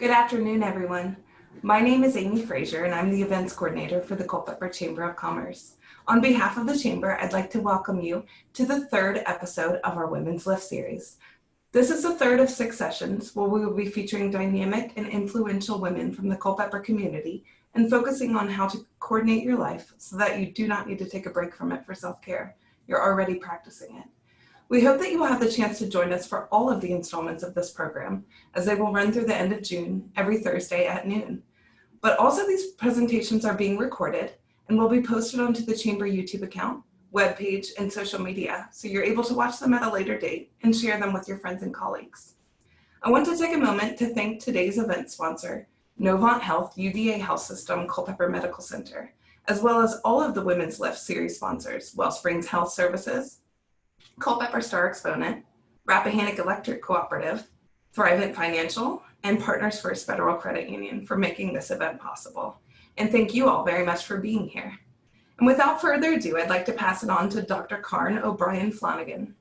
Good afternoon, everyone. My name is Amy Frazier, and I'm the events coordinator for the Culpeper Chamber of Commerce. On behalf of the Chamber, I'd like to welcome you to the third episode of our Women's Lift series. This is the third of 6 sessions where we will be featuring dynamic and influential women from the Culpeper community and focusing on how to coordinate your life so that you do not need to take a break from it for self-care. You're already practicing it. We hope that you will have the chance to join us for all of the installments of this program, as they will run through the end of June every Thursday at noon. But also these presentations are being recorded and will be posted onto the Chamber YouTube account, webpage, and social media, so you're able to watch them at a later date and share them with your friends and colleagues. I want to take a moment to thank today's event sponsor, Novant Health UVA Health System Culpeper Medical Center, as well as all of the Women's Lift series sponsors, Wellsprings Health Services, Culpeper STAR-EXPONENT, Rappahannock Electric Cooperative, Thrivent Financial, and Partners First Federal Credit Union for making this event possible. And thank you all very much for being here. And without further ado, I'd like to pass it on to Dr. Karen O'Brien Flanagan.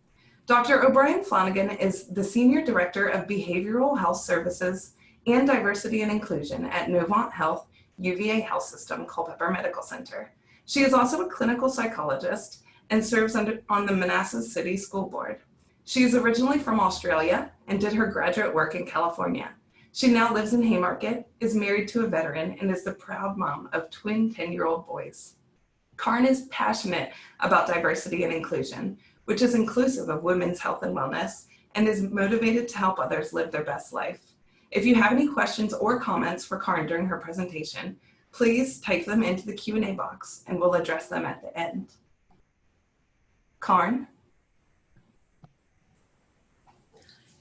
Dr. O'Brien Flanagan is the Senior Director of Behavioral Health Services and Diversity and Inclusion at Novant Health UVA Health System Culpeper Medical Center. She is also a clinical psychologist and serves on the Manassas City School Board. She is originally from Australia and did her graduate work in California. She now lives in Haymarket, is married to a veteran, and is the proud mom of twin 10-year-old boys. Karen is passionate about diversity and inclusion, which is inclusive of women's health and wellness, and is motivated to help others live their best life. If you have any questions or comments for Karen during her presentation, please type them into the Q&A box and we'll address them at the end. Karen.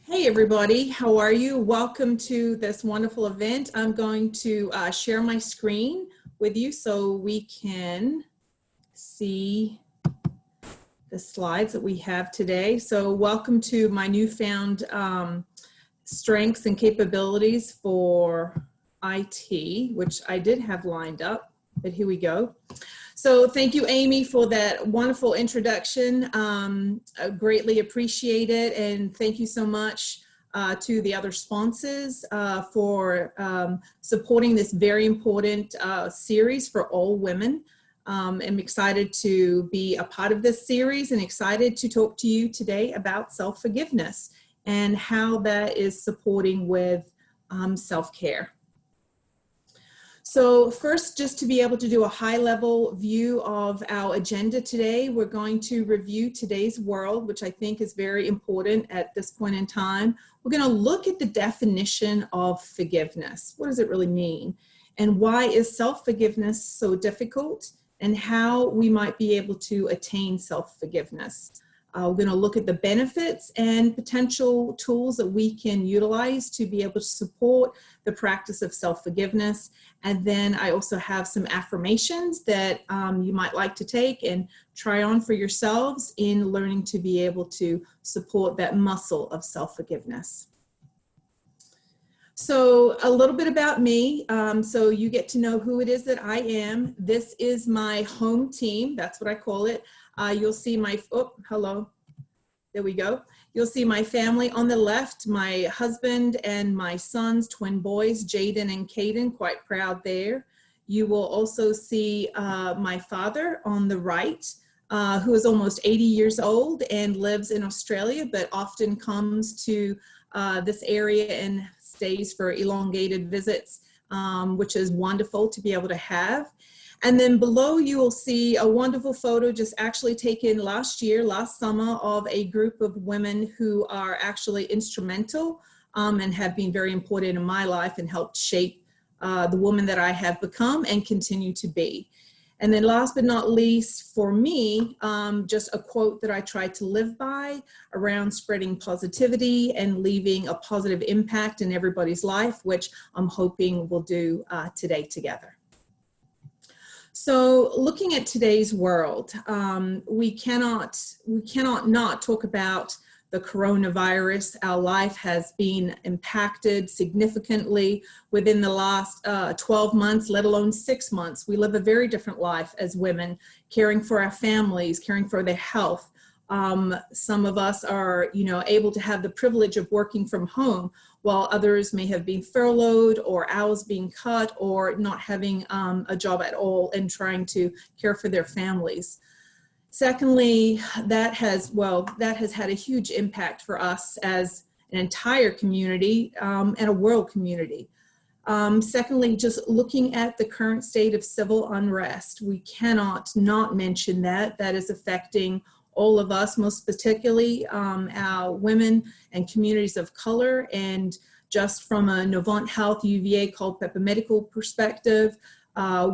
Hey everybody, how are you? Welcome to this wonderful event. I'm going to share my screen with you so we can see the slides that we have today. So welcome to my newfound strengths and capabilities for IT, which I did have lined up, but here we go. So thank you, Amy, for that wonderful introduction. I greatly appreciate it. And thank you so much to the other sponsors for supporting this very important series for all women. I'm excited to be a part of this series and excited to talk to you today about self-forgiveness and how that is supporting with self-care. So first, just to be able to do a high-level view of our agenda today, we're going to review today's world, which I think is very important at this point in time. We're going to look at the definition of forgiveness. What does it really mean? And why is self-forgiveness so difficult? And how we might be able to attain self-forgiveness. We're going to look at the benefits and potential tools that we can utilize to be able to support the practice of self-forgiveness. And then I also have some affirmations that you might like to take and try on for yourselves in learning to be able to support that muscle of self-forgiveness. So a little bit about me, so you get to know who it is that I am. This is my home team, that's what I call it. You'll see my, oh, hello, there we go. You'll see my family on the left, my husband and my sons, twin boys, Jaden and Caden, quite proud there. You will also see my father on the right, who is almost 80 years old and lives in Australia, but often comes to this area and stays for elongated visits, which is wonderful to be able to have. And then below you will see a wonderful photo just actually taken last summer, of a group of women who are actually instrumental and have been very important in my life and helped shape the woman that I have become and continue to be. And then last but not least, for me, just a quote that I try to live by around spreading positivity and leaving a positive impact in everybody's life, which I'm hoping we'll do today together. So looking at today's world, we cannot not talk about the coronavirus. Our life has been impacted significantly within the last 12 months, let alone 6 months. We live a very different life as women, caring for our families, caring for their health, Some of us are, able to have the privilege of working from home, while others may have been furloughed or hours being cut or not having a job at all and trying to care for their families. Secondly, that has had a huge impact for us as an entire community and a world community. Secondly, just looking at the current state of civil unrest, we cannot not mention that. That is affecting all of us, most particularly our women and communities of color. And just from a Novant Health UVA Culpeper medical perspective,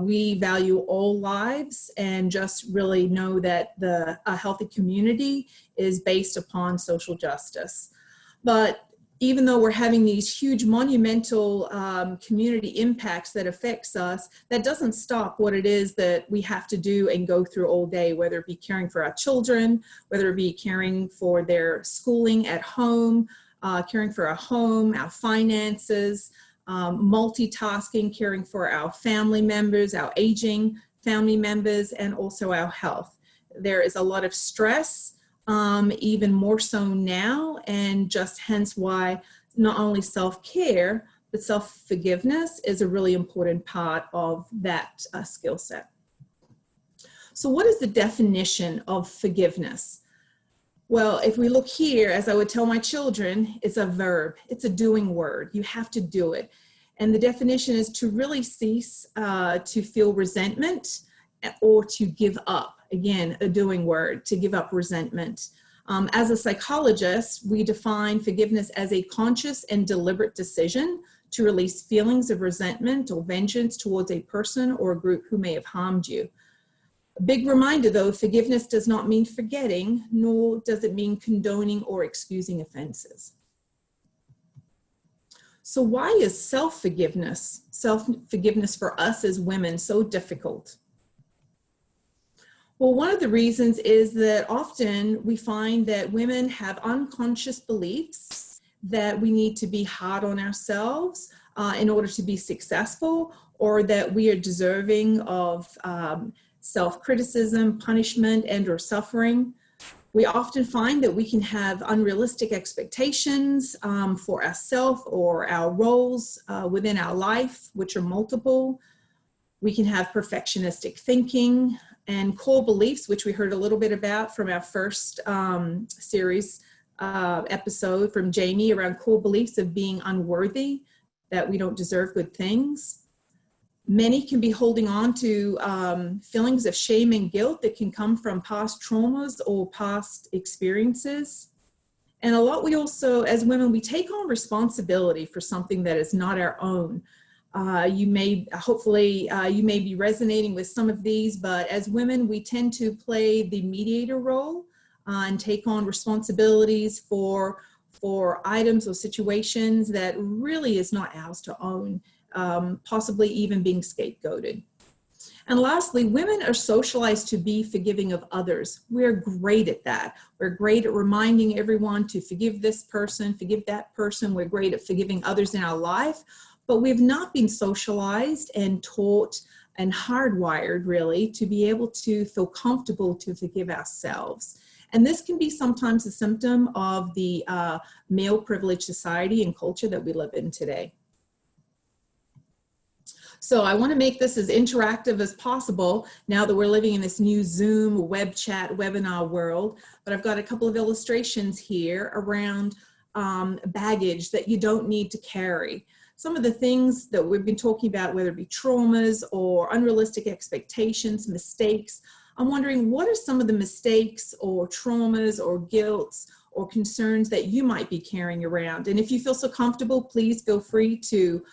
we value all lives and just really know that a healthy community is based upon social justice. But even though we're having these huge monumental community impacts that affects us, that doesn't stop what it is that we have to do and go through all day, whether it be caring for our children, whether it be caring for their schooling at home, caring for our home, our finances, multitasking, caring for our family members, our aging family members, and also our health. There is a lot of stress, even more so now, and just hence why not only self-care, but self-forgiveness is a really important part of that skill set. So what is the definition of forgiveness? Well, if we look here, as I would tell my children, it's a verb, it's a doing word. You have to do it. And the definition is to really cease to feel resentment or to give up. Again, a doing word, to give up resentment. As a psychologist, we define forgiveness as a conscious and deliberate decision to release feelings of resentment or vengeance towards a person or a group who may have harmed you. A big reminder though, forgiveness does not mean forgetting, nor does it mean condoning or excusing offenses. So why is self-forgiveness for us as women so difficult? Well, one of the reasons is that often we find that women have unconscious beliefs that we need to be hard on ourselves in order to be successful, or that we are deserving of self-criticism, punishment, and or suffering. We often find that we can have unrealistic expectations for ourselves or our roles within our life, which are multiple. We can have perfectionistic thinking and core beliefs, which we heard a little bit about from our first series episode from Jamie around core beliefs of being unworthy, that we don't deserve good things. Many can be holding on to feelings of shame and guilt that can come from past traumas or past experiences. And a lot, we also, as women, we take on responsibility for something that is not our own. You may be resonating with some of these, but as women, we tend to play the mediator role and take on responsibilities for items or situations that really is not ours to own. Possibly even being scapegoated. And lastly, women are socialized to be forgiving of others. We're great at that. We're great at reminding everyone to forgive this person, forgive that person. We're great at forgiving others in our life, but we've not been socialized and taught and hardwired really to be able to feel comfortable to forgive ourselves. And this can be sometimes a symptom of the male privileged society and culture that we live in today. So I want to make this as interactive as possible now that we're living in this new Zoom, web chat, webinar world. But I've got a couple of illustrations here around baggage that you don't need to carry. Some of the things that we've been talking about, whether it be traumas or unrealistic expectations, mistakes. I'm wondering, what are some of the mistakes or traumas or guilts or concerns that you might be carrying around? And if you feel so comfortable, please feel free to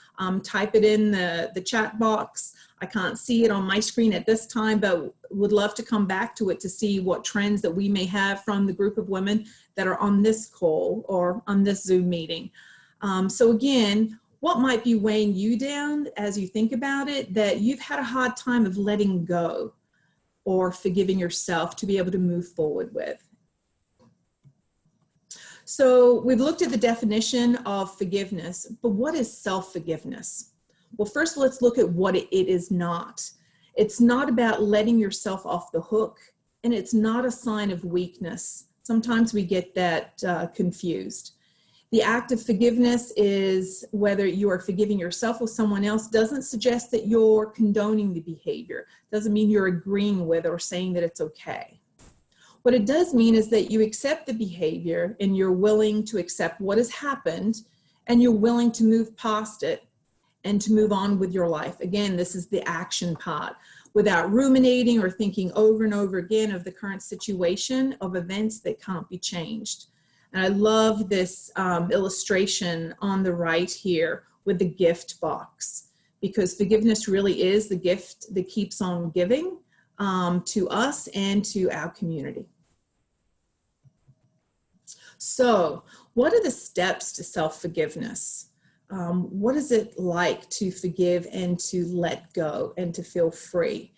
type it in the chat box. I can't see it on my screen at this time, but would love to come back to it to see what trends that we may have from the group of women that are on this call or on this Zoom meeting. So again, what might be weighing you down as you think about it that you've had a hard time of letting go or forgiving yourself to be able to move forward with? So we've looked at the definition of forgiveness, but what is self-forgiveness? Well, first let's look at what it is not. It's not about letting yourself off the hook, and it's not a sign of weakness. Sometimes we get that confused. The act of forgiveness is whether you are forgiving yourself or someone else doesn't suggest that you're condoning the behavior. Doesn't mean you're agreeing with or saying that it's okay. What it does mean is that you accept the behavior and you're willing to accept what has happened and you're willing to move past it and to move on with your life. Again, this is the action part. Without ruminating or thinking over and over again of the current situation of events that can't be changed. And I love this illustration on the right here with the gift box, because forgiveness really is the gift that keeps on giving to us and to our community. So, what are the steps to self-forgiveness? What is it like to forgive and to let go and to feel free?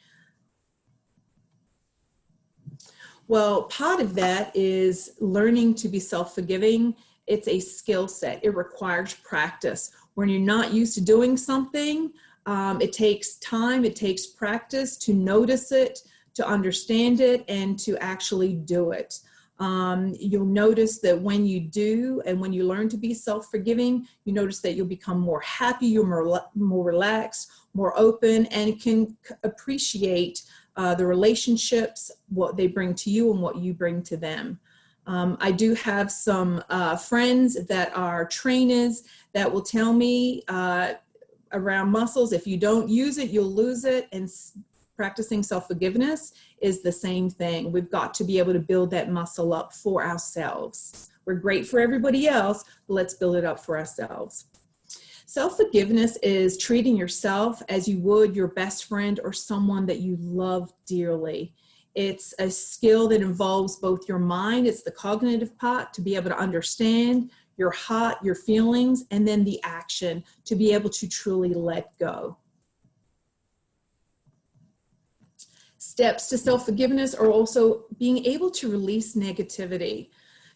Well, part of that is learning to be self-forgiving. It's a skill set. It requires practice. When you're not used to doing something, it takes time, it takes practice to notice it, to understand it, and to actually do it. You'll notice that when you do and when you learn to be self-forgiving, you notice that you'll become more happy, you're more relaxed, more open, and can appreciate the relationships, what they bring to you and what you bring to them. I do have some friends that are trainers that will tell me around muscles, if you don't use it, you'll lose it. And practicing self-forgiveness is the same thing. We've got to be able to build that muscle up for ourselves. We're great for everybody else, but let's build it up for ourselves. Self-forgiveness is treating yourself as you would your best friend or someone that you love dearly. It's a skill that involves both your mind, it's the cognitive part, to be able to understand your heart, your feelings, and then the action to be able to truly let go. Steps to self-forgiveness are also being able to release negativity,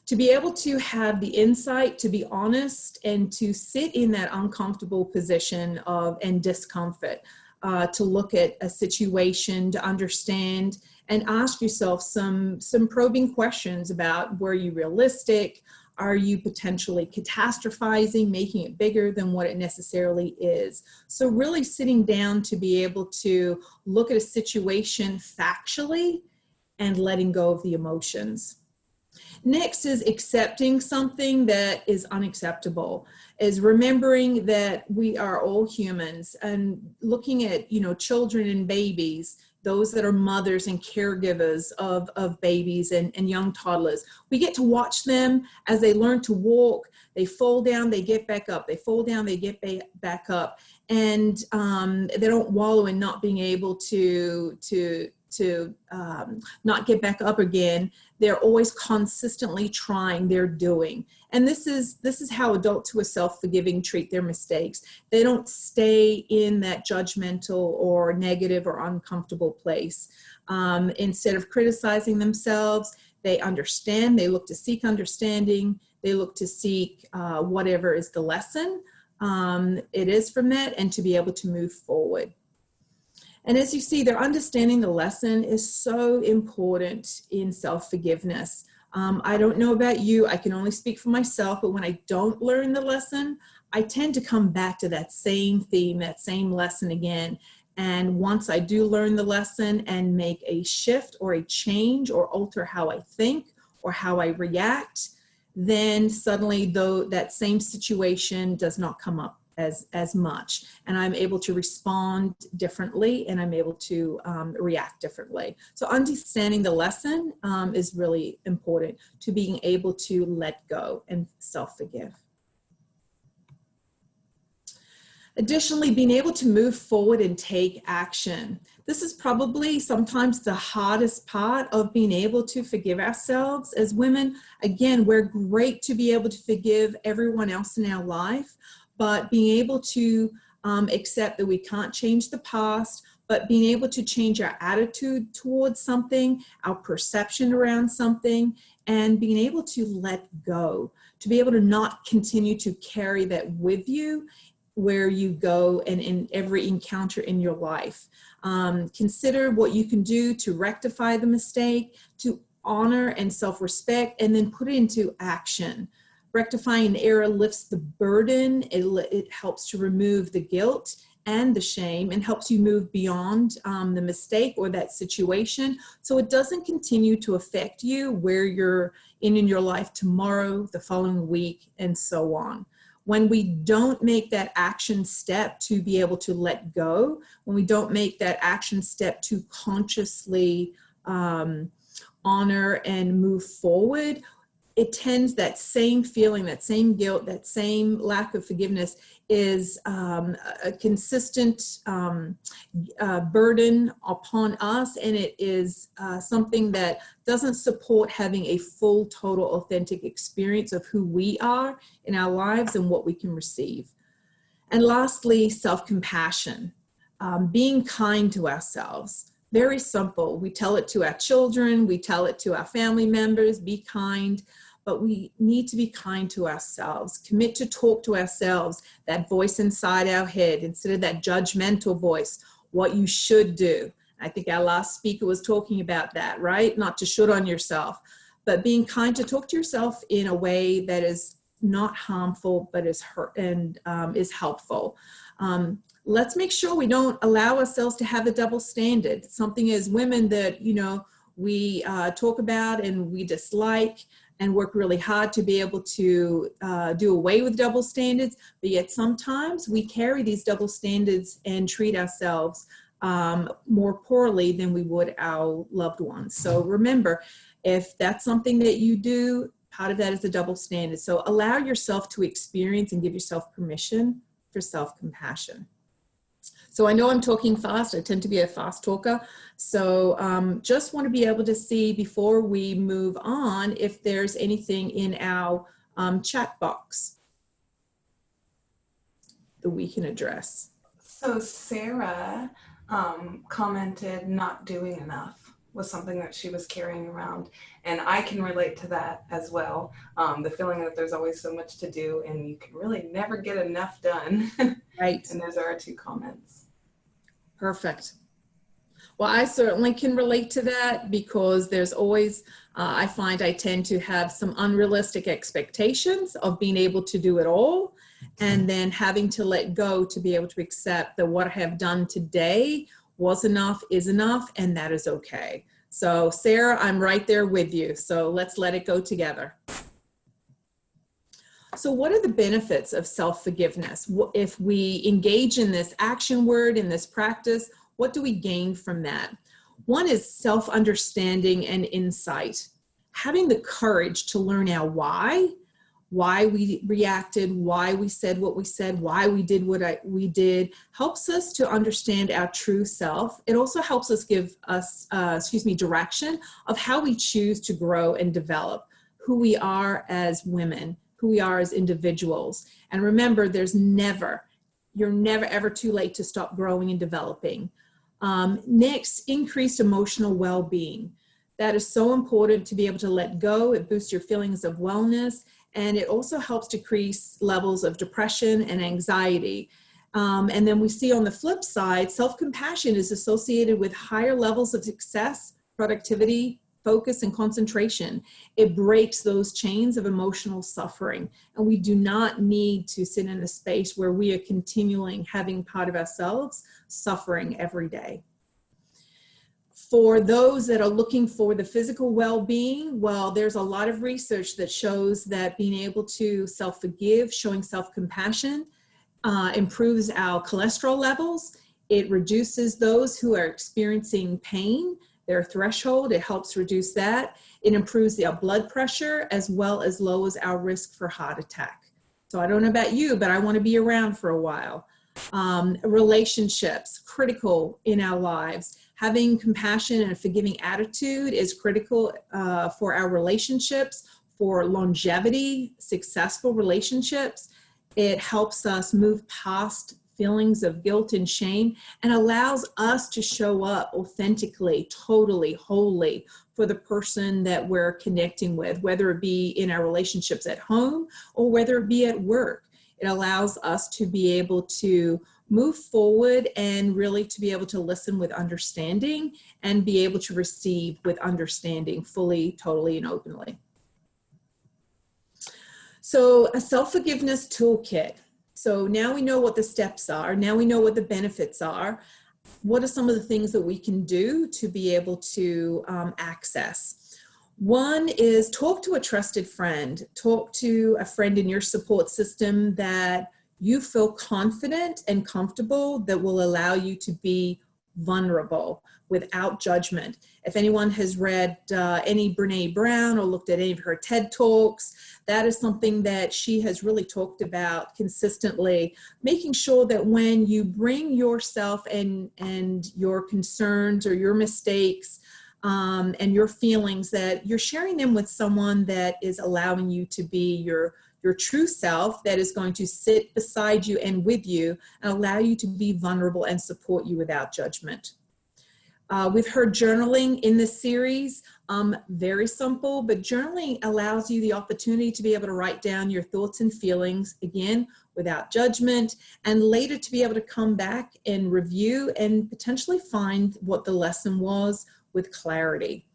to be able to have the insight, to be honest, and to sit in that uncomfortable position of and discomfort, to look at a situation, to understand, and ask yourself some probing questions about, were you realistic? Are you potentially catastrophizing, making it bigger than what it necessarily is? So really sitting down to be able to look at a situation factually and letting go of the emotions. Next is accepting something that is unacceptable, is remembering that we are all humans and looking at, children and babies, those that are mothers and caregivers of babies and young toddlers. We get to watch them as they learn to walk. They fall down, they get back up. They fall down, they get back up. And they don't wallow in not being able to not get back up again. They're always consistently trying, they're doing. And this is how adults who are self-forgiving treat their mistakes. They don't stay in that judgmental or negative or uncomfortable place. Instead of criticizing themselves, they understand, they look to seek understanding, they look to seek whatever is the lesson it is from that, and to be able to move forward. And as you see, their understanding the lesson is so important in self-forgiveness. I don't know about you, I can only speak for myself, but when I don't learn the lesson, I tend to come back to that same theme, that same lesson again. And once I do learn the lesson and make a shift or a change or alter how I think or how I react, then suddenly though that same situation does not come up as much, and I'm able to respond differently, and I'm able to react differently. So understanding the lesson is really important to being able to let go and self-forgive. Additionally, being able to move forward and take action. This is probably sometimes the hardest part of being able to forgive ourselves as women. Again, we're great to be able to forgive everyone else in our life, but being able to accept that we can't change the past, but being able to change our attitude towards something, our perception around something, and being able to let go, to be able to not continue to carry that with you where you go and in every encounter in your life. Consider what you can do to rectify the mistake, to honor and self-respect, and then put it into action. Rectifying an error lifts the burden. It helps to remove the guilt and the shame and helps you move beyond the mistake or that situation, so it doesn't continue to affect you where you're in your life tomorrow, the following week, and so on. When we don't make that action step to be able to let go, when we don't make that action step to consciously honor and move forward, it tends, that same feeling, that same guilt, that same lack of forgiveness is a consistent burden upon us, and it is something that doesn't support having a full, total, authentic experience of who we are in our lives and what we can receive. And lastly, self-compassion, being kind to ourselves. Very simple. We tell it to our children, we tell it to our family members, be kind, but we need to be kind to ourselves. Commit to talk to ourselves, that voice inside our head, instead of that judgmental voice, what you should do. I think our last speaker was talking about that, right? Not to should on yourself, but being kind to talk to yourself in a way that is not harmful, but is is helpful. Let's make sure we don't allow ourselves to have a double standard. Something as women that, you know, we talk about and we dislike and work really hard to be able to do away with double standards, but yet sometimes we carry these double standards and treat ourselves more poorly than we would our loved ones. So remember, if that's something that you do, part of that is a double standard. So allow yourself to experience and give yourself permission for self-compassion. So I know I'm talking fast. I tend to be a fast talker. So just want to be able to see before we move on if there's anything in our chat box that we can address. So Sarah commented not doing enough was something that she was carrying around. And I can relate to that as well. The feeling that there's always so much to do and you can really never get enough done. Right. And those are our 2 comments. Perfect. Well, I certainly can relate to that because there's always, I find I tend to have some unrealistic expectations of being able to do it all, and then having to let go to be able to accept that what I have done today was enough, is enough, and that is okay. So Sarah, I'm right there with you. So let's let it go together. So what are the benefits of self-forgiveness? If we engage in this action word, in this practice, what do we gain from that? One is self-understanding and insight. Having the courage to learn our why we reacted, why we said what we said, why we did what we did, helps us to understand our true self. It also helps us give us, direction of how we choose to grow and develop, who we are as women, who we are as individuals. And remember, you're never ever too late to stop growing and developing. Next, increased emotional well-being. That is so important to be able to let go. It boosts your feelings of wellness, and it also helps decrease levels of depression and anxiety. And then we see on the flip side, self-compassion is associated with higher levels of success, productivity, focus, and concentration. It breaks those chains of emotional suffering. And we do not need to sit in a space where we are continuing having part of ourselves suffering every day. For those that are looking for the physical well-being, well, there's a lot of research that shows that being able to self-forgive, showing self-compassion, improves our cholesterol levels. It reduces those who are experiencing pain, their threshold. It helps reduce that. It improves our blood pressure as well as lowers our risk for heart attack. So I don't know about you, but I want to be around for a while. Relationships, critical in our lives. Having compassion and a forgiving attitude is critical for our relationships, for longevity, successful relationships. It helps us move past feelings of guilt and shame and allows us to show up authentically, totally, wholly for the person that we're connecting with, whether it be in our relationships at home or whether it be at work. It allows us to be able to move forward and really to be able to listen with understanding and be able to receive with understanding fully, totally, and openly. So a self-forgiveness toolkit. So now we know what the steps are. Now we know what the benefits are. What are some of the things that we can do to be able to access? One is talk to a trusted friend. Talk to a friend in your support system that you feel confident and comfortable that will allow you to be vulnerable without judgment. If anyone has read any Brene Brown or looked at any of her TED Talks, that is something that she has really talked about consistently, making sure that when you bring yourself and your concerns or your mistakes and your feelings, that you're sharing them with someone that is allowing you to be your true self, that is going to sit beside you and with you and allow you to be vulnerable and support you without judgment. We've heard journaling in this series, very simple, but journaling allows you the opportunity to be able to write down your thoughts and feelings, again, without judgment, and later to be able to come back and review and potentially find what the lesson was with clarity.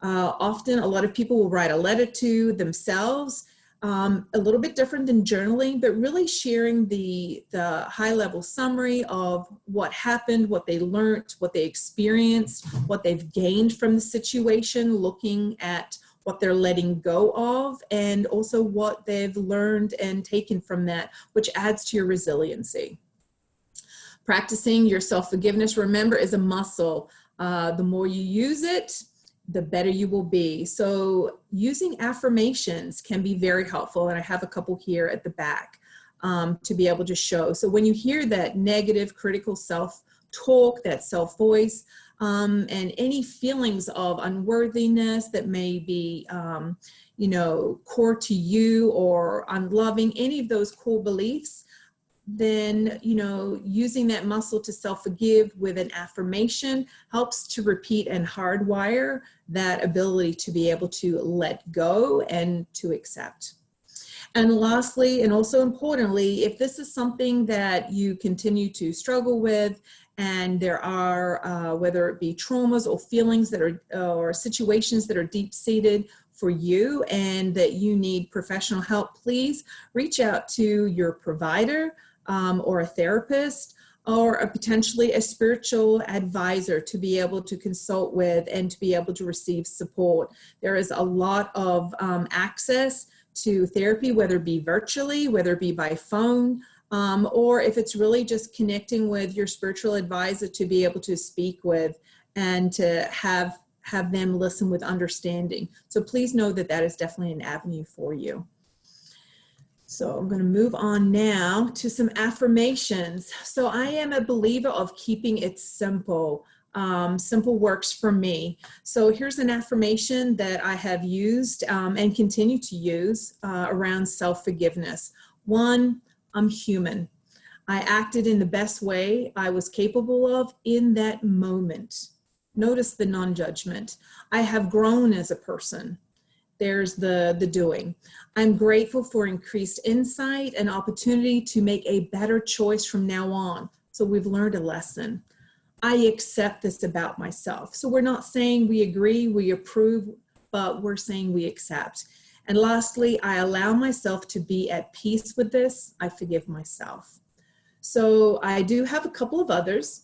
Often, a lot of people will write a letter to themselves, a little bit different than journaling, but really sharing the high-level summary of what happened, what they learned, what they experienced, what they've gained from the situation, looking at what they're letting go of, and also what they've learned and taken from that, which adds to your resiliency. Practicing your self-forgiveness, remember, is a muscle. The more you use it, the better you will be. So using affirmations can be very helpful. And I have a couple here at the back to be able to show. So when you hear that negative, critical self-talk, that self-voice, and any feelings of unworthiness that may be, core to you or unloving, any of those core beliefs, then, using that muscle to self-forgive with an affirmation helps to repeat and hardwire that ability to be able to let go and to accept. And lastly, and also importantly, if this is something that you continue to struggle with, and there are, whether it be traumas or feelings that are, or situations that are deep-seated for you and that you need professional help, please reach out to your provider, or a therapist, or potentially a spiritual advisor to be able to consult with and to be able to receive support. There is a lot of access to therapy, whether it be virtually, whether it be by phone, or if it's really just connecting with your spiritual advisor to be able to speak with and to have them listen with understanding. So please know that that is definitely an avenue for you. So I'm going to move on now to some affirmations. So I am a believer of keeping it simple. Simple works for me. So here's an affirmation that I have used and continue to use around self-forgiveness. One, I'm human. I acted in the best way I was capable of in that moment. Notice the non-judgment. I have grown as a person. There's the doing. I'm grateful for increased insight and opportunity to make a better choice from now on. So we've learned a lesson. I accept this about myself. So we're not saying we agree, we approve, but we're saying we accept. And lastly, I allow myself to be at peace with this. I forgive myself. So I do have a couple of others.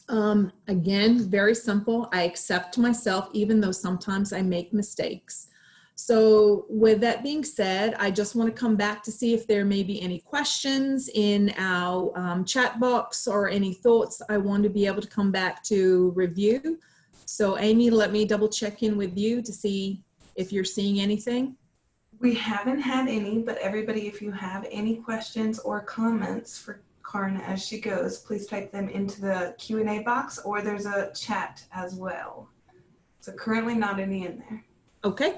Again, very simple. I accept myself, even though sometimes I make mistakes. So with that being said, I just want to come back to see if there may be any questions in our chat box or any thoughts I want to be able to come back to review. So Amy, let me double check in with you to see if you're seeing anything. We haven't had any, but everybody, if you have any questions or comments for Karna as she goes, please type them into the Q&A box, or there's a chat as well. So currently not any in there. Okay.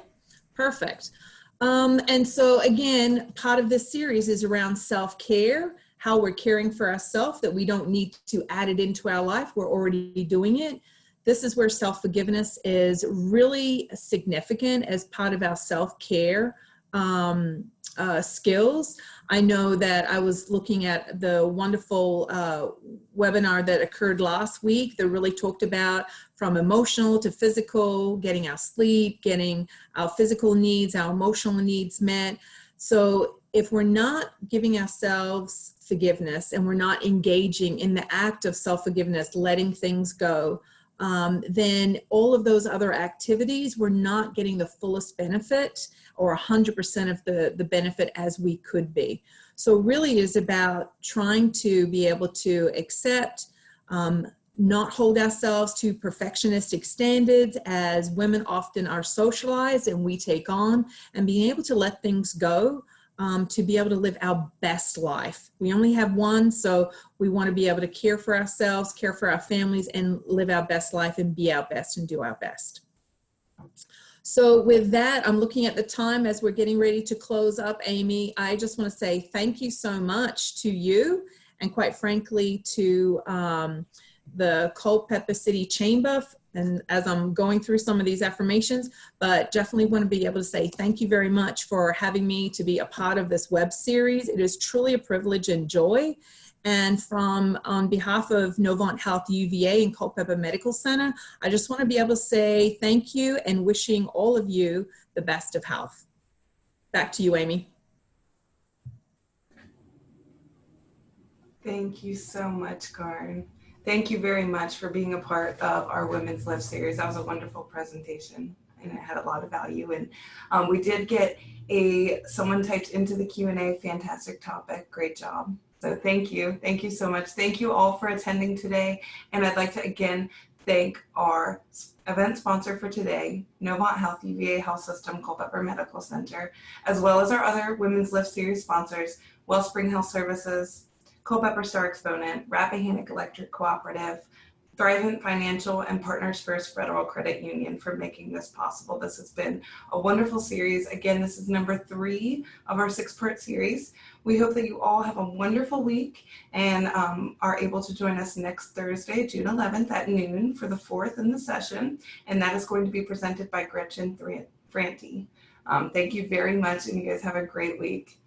Perfect. And so again, part of this series is around self-care, how we're caring for ourselves, that we don't need to add it into our life. We're already doing it. This is where self-forgiveness is really significant as part of our self-care skills. I know that I was looking at the wonderful webinar that occurred last week that really talked about from emotional to physical, getting our sleep, getting our physical needs, our emotional needs met. So if we're not giving ourselves forgiveness and we're not engaging in the act of self-forgiveness, letting things go, then all of those other activities, we're not getting the fullest benefit or 100% of the benefit as we could be. So really it is about trying to be able to accept, not hold ourselves to perfectionistic standards as women often are socialized and we take on, and being able to let things go to be able to live our best life. We only have one, so we want to be able to care for ourselves, care for our families, and live our best life and be our best and do our best. So with that, I'm looking at the time as we're getting ready to close up, Amy. I just want to say thank you so much to you, and quite frankly to the Culpeper City Chamber, and as I'm going through some of these affirmations, but definitely want to be able to say thank you very much for having me to be a part of this web series. It is truly a privilege and joy. And on behalf of Novant Health UVA and Culpeper Medical Center, I just want to be able to say thank you and wishing all of you the best of health. Back to you, Amy. Thank you so much, Karen. Thank you very much for being a part of our Women's Live series. That was a wonderful presentation and it had a lot of value. And we did get someone typed into the Q&A, fantastic topic, great job. So thank you. Thank you so much. Thank you all for attending today. And I'd like to again thank our event sponsor for today, Novant Health UVA Health System Culpeper Medical Center, as well as our other Women's Live series sponsors, Wellspring Health Services, Culpeper STAR-EXPONENT, Rappahannock Electric Cooperative, Thrivent Financial, and Partners First Federal Credit Union for making this possible. This has been a wonderful series. Again, this is number 3 of our 6-part series. We hope that you all have a wonderful week and are able to join us next Thursday, June 11th at noon for the 4th in the session. And that is going to be presented by Gretchen Franti. Thank you very much, and you guys have a great week.